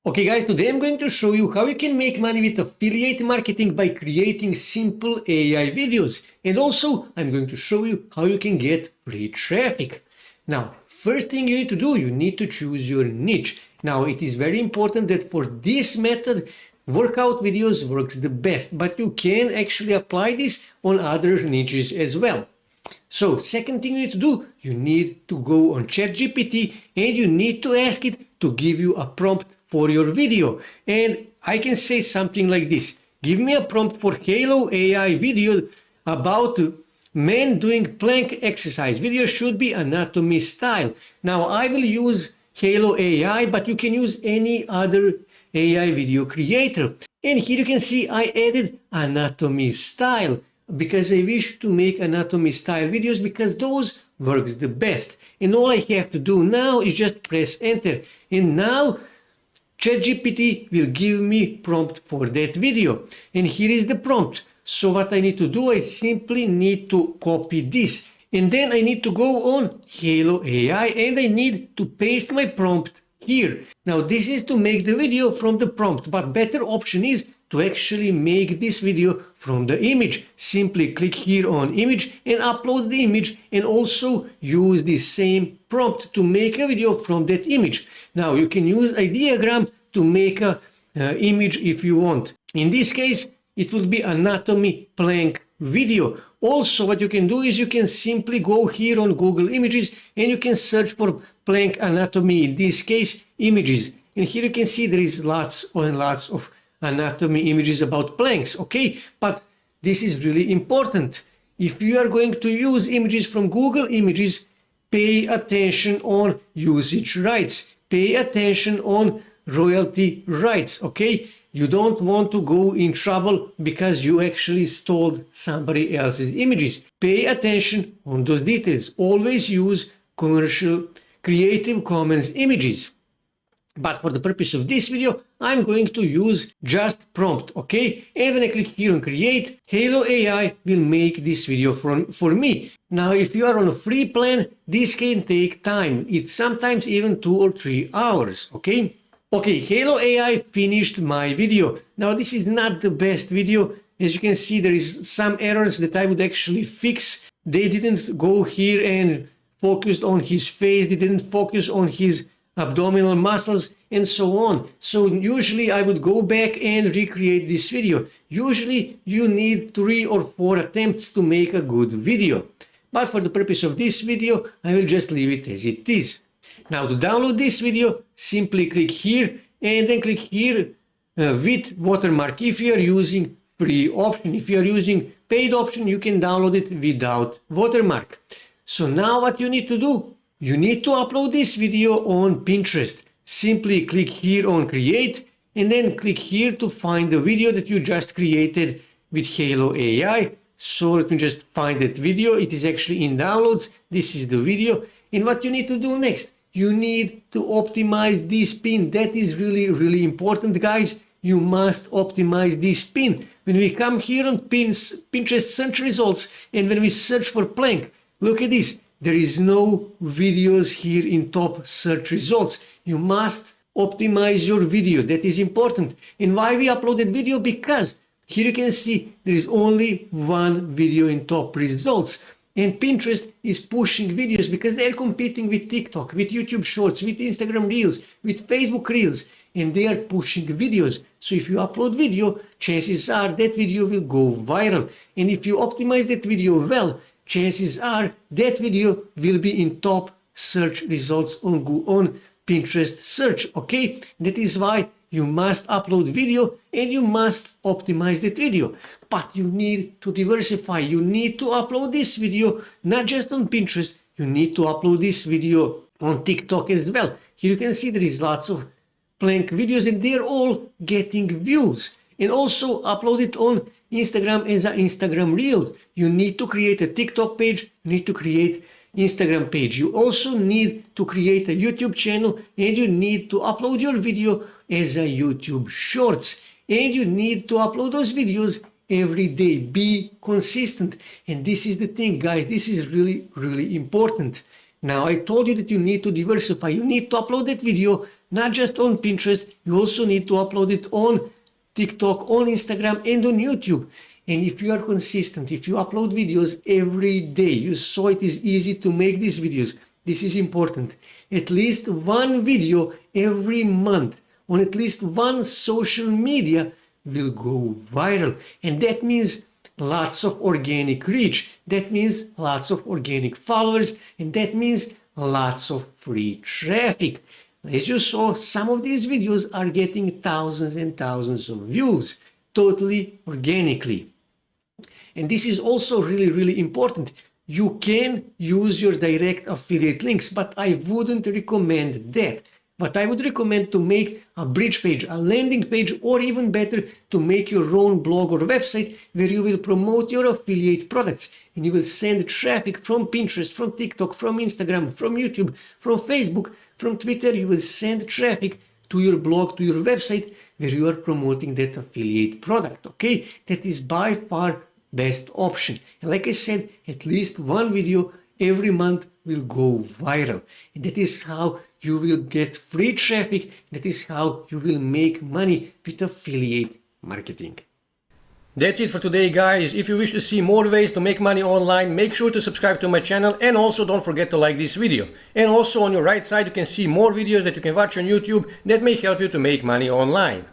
Okay guys, today I'm going to show you how you can make money with affiliate marketing by creating simple AI videos. And also I'm going to show you how you can get free traffic. Now, first thing you need to do, you need to choose your niche. Now, it is very important that for this method, workout videos works the best, but you can actually apply this on other niches as well. So, second thing you need to do, you need to go on ChatGPT and you need to ask it to give you a prompt for your video. And I can say something like this: give me a prompt for Halo AI video about men doing plank exercise. Video should be anatomy style. Now I will use Halo AI, but you can use any other AI video creator. And here you can see I added anatomy style because I wish to make anatomy style videos because those works the best. And all I have to do now is just press enter. And now ChatGPT will give me prompt for that video. And here is the prompt. So what I need to do, I simply need to copy this. And then I need to go on Halo AI and I need to paste my prompt here. Now this is to make the video from the prompt, but better option is to actually make this video from the image. Simply click here on image and upload the image and also use the same prompt to make a video from that image. Now you can use a diagram to make a image if you want. In this case, it will be anatomy plank video. Also, what you can do is you can simply go here on Google Images and you can search for plank anatomy, in this case, images. And here you can see there is lots and lots of anatomy images about planks, okay? But this is really important. If you are going to use images from Google Images, pay attention on usage rights. Pay attention on royalty rights, okay? You don't want to go in trouble because you actually stole somebody else's images. Pay attention on those details. Always use commercial Creative Commons images. But for the purpose of this video, I'm going to use just prompt, okay? And when I click here on create, Halo AI will make this video for me. Now, if you are on a free plan, this can take time. It's sometimes even 2 or 3 hours, okay? Okay, Halo AI finished my video. Now, this is not the best video. As you can see, there is some errors that I would actually fix. They didn't go here and focus on his face. They didn't focus on his abdominal muscles and so on. So usually I would go back and recreate this video. Usually you need 3 or 4 attempts to make a good video. But for the purpose of this video, I will just leave it as it is. Now to download this video, simply click here and then click here with watermark if you are using free option. If you are using paid option, you can download it without watermark. So now what you need to do, you need to upload this video on Pinterest. Simply click here on create and then click here to find the video that you just created with Halo AI. So let me just find that video. It is actually in downloads. This is the video. And what you need to do next, you need to optimize this pin. That is really, really important, guys. You must optimize this pin. When we come here on Pinterest search results and when we search for plank, look at this. There is no videos here in top search results. You must optimize your video. That is important. And why we uploaded video? Because here you can see there is only one video in top results. And Pinterest is pushing videos because they are competing with TikTok, with YouTube Shorts, with Instagram Reels, with Facebook Reels. And they are pushing videos. So if you upload video, chances are that video will go viral. And if you optimize that video well, chances are that video will be in top search results on Pinterest search, okay? That is why you must upload video and you must optimize that video. But you need to diversify. You need to upload this video not just on Pinterest. You need to upload this video on TikTok as well. Here you can see there is lots of plank videos and they're all getting views. And also upload it on Instagram as an Instagram Reels. You need to create a TikTok page. You need to create Instagram page. You also need to create a YouTube channel and you need to upload your video as a YouTube Shorts. And you need to upload those videos every day. Be consistent. And this is the thing, guys. This is really, really important. Now, I told you that you need to diversify. You need to upload that video not just on Pinterest, you also need to upload it on TikTok, on Instagram, and on YouTube. And if you are consistent, if you upload videos every day, you saw it is easy to make these videos. This is important. At least one video every month on at least one social media will go viral. And that means lots of organic reach. That means lots of organic followers. And that means lots of free traffic. As you saw, some of these videos are getting thousands and thousands of views, totally organically. And this is also really, really important. You can use your direct affiliate links, but I wouldn't recommend that. But I would recommend to make a bridge page, a landing page, or even better, to make your own blog or website where you will promote your affiliate products and you will send traffic from Pinterest, from TikTok, from Instagram, from YouTube, from Facebook, from Twitter. You will send traffic to your blog, to your website where you are promoting that affiliate product. Okay, that is by far best option. And like I said, at least one video every month will go viral. And that is how you will get free traffic. That is how you will make money with affiliate marketing. That's it for today, guys. If you wish to see more ways to make money online, make sure to subscribe to my channel, and also don't forget to like this video. And also on your right side you can see more videos that you can watch on YouTube that may help you to make money online.